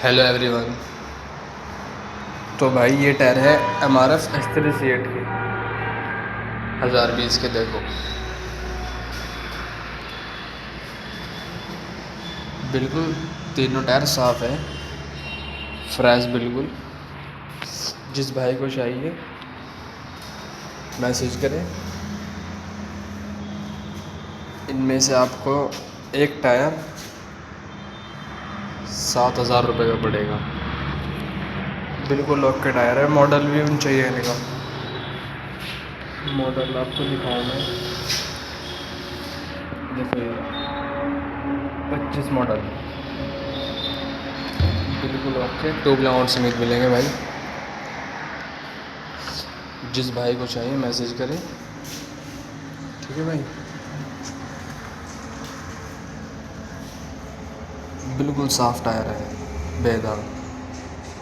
Hello everyone. तो भाई ये टायर है MRF X3C8 के 1020 के। देखो बिल्कुल तीनों टायर साफ़ है, फ्रेश बिल्कुल। जिस भाई को चाहिए मैसेज करें। इनमें से आपको एक टायर 7,000 रुपये का पड़ेगा। बिल्कुल ओके टायर है। मॉडल भी उन चाहिए इनका। मॉडल आपको दिखाऊँ मैं। देखो ये 25 मॉडल बिल्कुल ओके। टूब लाउंड समेत मिलेंगे भाई। जिस भाई को चाहिए मैसेज करें, ठीक है भाई। बिल्कुल साफ़ टायर है, बेदाग।